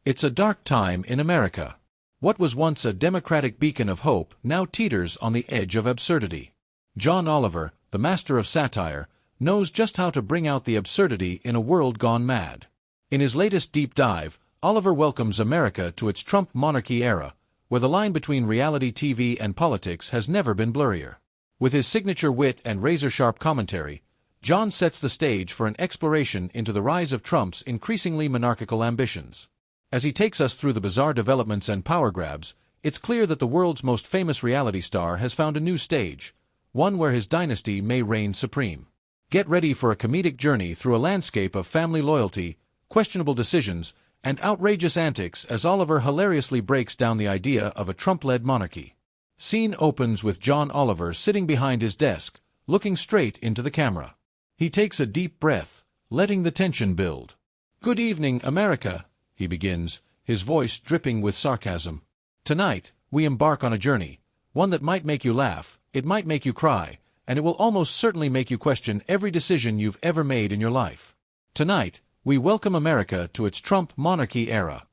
It's a dark time in America. What was once a democratic beacon of hope now teeters on the edge of absurdity. John Oliver, the master of satire, knows just how to bring out the absurdity in a world gone mad. In his latest deep dive, Oliver welcomes America to its Trump Monarchy Era, where the line between reality TV and politics has never been blurrier. With his signature wit and razor-sharp commentary, John sets the stage for an exploration into the rise of Trump's increasingly monarchical ambitions. As he takes us through the bizarre developments and power grabs, it's clear that the world's most famous reality star has found a new stage, one where his dynasty may reign supreme. Get ready for a comedic journey through a landscape of family loyalty, questionable decisions, and outrageous antics as Oliver hilariously breaks down the idea of a Trump-led monarchy. Scene opens with John Oliver sitting behind his desk, looking straight into the camera. He takes a deep breath, letting the tension build. "Good evening, America," he begins, his voice dripping with sarcasm. "Tonight, we embark on a journey, one that might make you laugh, it might make you cry, and it will almost certainly make you question every decision you've ever made in your life. Tonight, we welcome America to its Trump Monarchy Era."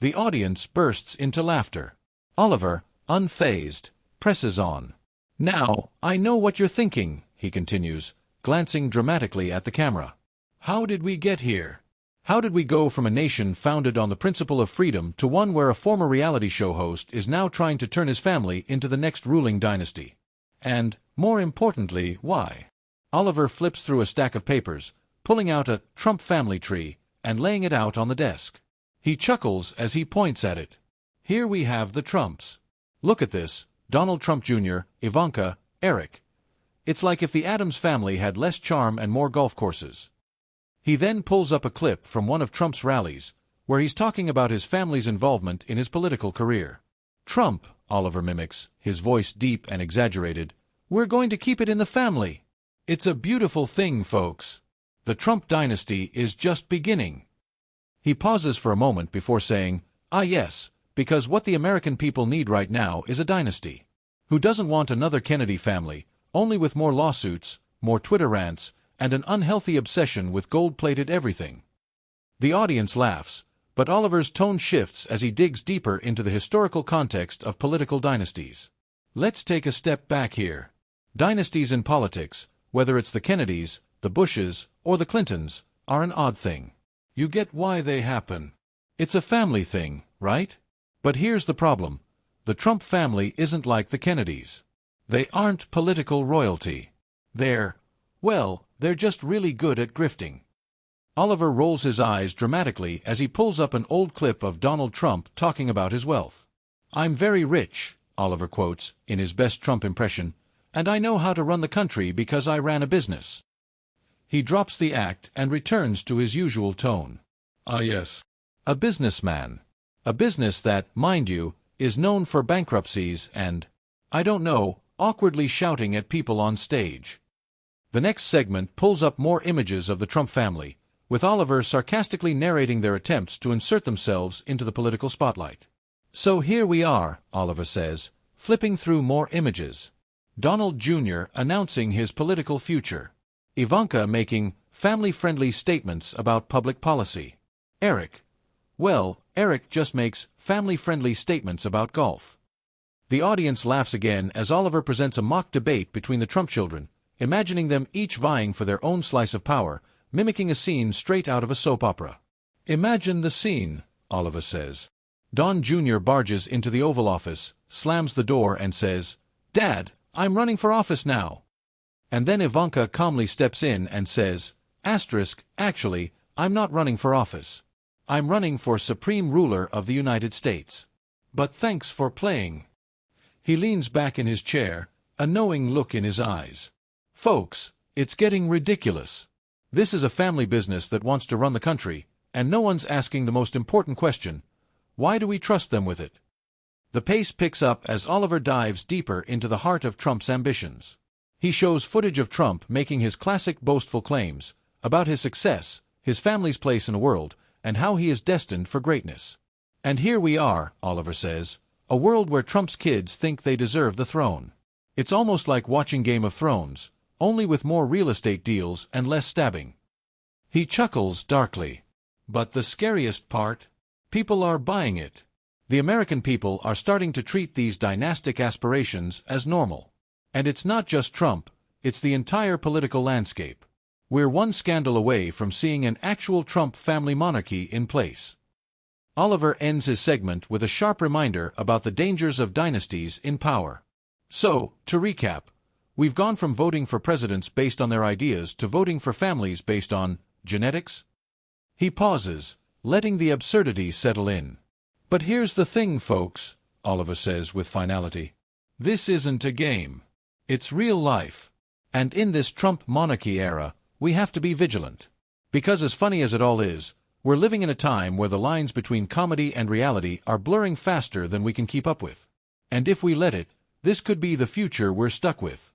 The audience bursts into laughter. Oliver, unfazed, presses on. "Now, I know what you're thinking," he continues, glancing dramatically at the camera. "How did we get here? How did we go from a nation founded on the principle of freedom to one where a former reality show host is now trying to turn his family into the next ruling dynasty? And, more importantly, why?" Oliver flips through a stack of papers, pulling out a Trump family tree and laying it out on the desk. He chuckles as he points at it. "Here we have the Trumps. Look at this: Donald Trump Jr., Ivanka, Eric. It's like if the Addams family had less charm and more golf courses." He then pulls up a clip from one of Trump's rallies, where he's talking about his family's involvement in his political career. "Trump," Oliver mimics, his voice deep and exaggerated, "we're going to keep it in the family. It's a beautiful thing, folks. The Trump dynasty is just beginning." He pauses for a moment before saying, "Ah yes, because what the American people need right now is a dynasty. Who doesn't want another Kennedy family, only with more lawsuits, more Twitter rants, and an unhealthy obsession with gold-plated everything?" The audience laughs, but Oliver's tone shifts as he digs deeper into the historical context of political dynasties. Let's take a step back here. Dynasties in politics, whether it's the Kennedys, the Bushes, or the Clintons, are an odd thing. You get why they happen. It's a family thing, right? But here's the problem. The Trump family isn't like the Kennedys. They aren't political royalty. They're just really good at grifting. Oliver rolls his eyes dramatically as he pulls up an old clip of Donald Trump talking about his wealth. "I'm very rich," Oliver quotes, in his best Trump impression, "and I know how to run the country because I ran a business." He drops the act and returns to his usual tone. "Ah yes. A businessman. A business that, mind you, is known for bankruptcies and, I don't know, awkwardly shouting at people on stage." The next segment pulls up more images of the Trump family, with Oliver sarcastically narrating their attempts to insert themselves into the political spotlight. "So here we are," Oliver says, flipping through more images. Donald Jr. announcing his political future. Ivanka making family-friendly statements about public policy. Eric just makes family-friendly statements about golf. The audience laughs again as Oliver presents a mock debate between the Trump children, imagining them each vying for their own slice of power, mimicking a scene straight out of a soap opera. "Imagine the scene," Oliver says. Don Jr. barges into the Oval Office, slams the door and says, "Dad, I'm running for office now." And then Ivanka calmly steps in and says, "Actually, I'm not running for office. I'm running for Supreme Ruler of the United States. But thanks for playing." He leans back in his chair, a knowing look in his eyes. "Folks, it's getting ridiculous. This is a family business that wants to run the country, and no one's asking the most important question: why do we trust them with it?" The pace picks up as Oliver dives deeper into the heart of Trump's ambitions. He shows footage of Trump making his classic boastful claims about his success, his family's place in the world, and how he is destined for greatness. "And here we are," Oliver says, "a world where Trump's kids think they deserve the throne. It's almost like watching Game of Thrones, only with more real estate deals and less stabbing." He chuckles darkly. "But the scariest part? People are buying it. The American people are starting to treat these dynastic aspirations as normal. And it's not just Trump, it's the entire political landscape. We're one scandal away from seeing an actual Trump family monarchy in place. Oliver ends his segment with a sharp reminder about the dangers of dynasties in power. So, to recap, we've gone from voting for presidents based on their ideas to voting for families based on genetics? He pauses, letting the absurdity settle in. But here's the thing, folks, Oliver says with finality. This isn't a game. It's real life. And in this Trump monarchy era, we have to be vigilant. Because as funny as it all is, we're living in a time where the lines between comedy and reality are blurring faster than we can keep up with. And if we let it, this could be the future we're stuck with.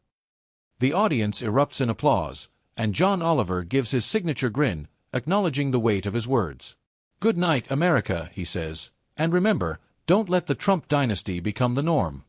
The audience erupts in applause, and John Oliver gives his signature grin, acknowledging the weight of his words. "Good night, America," he says, "and remember, don't let the Trump dynasty become the norm."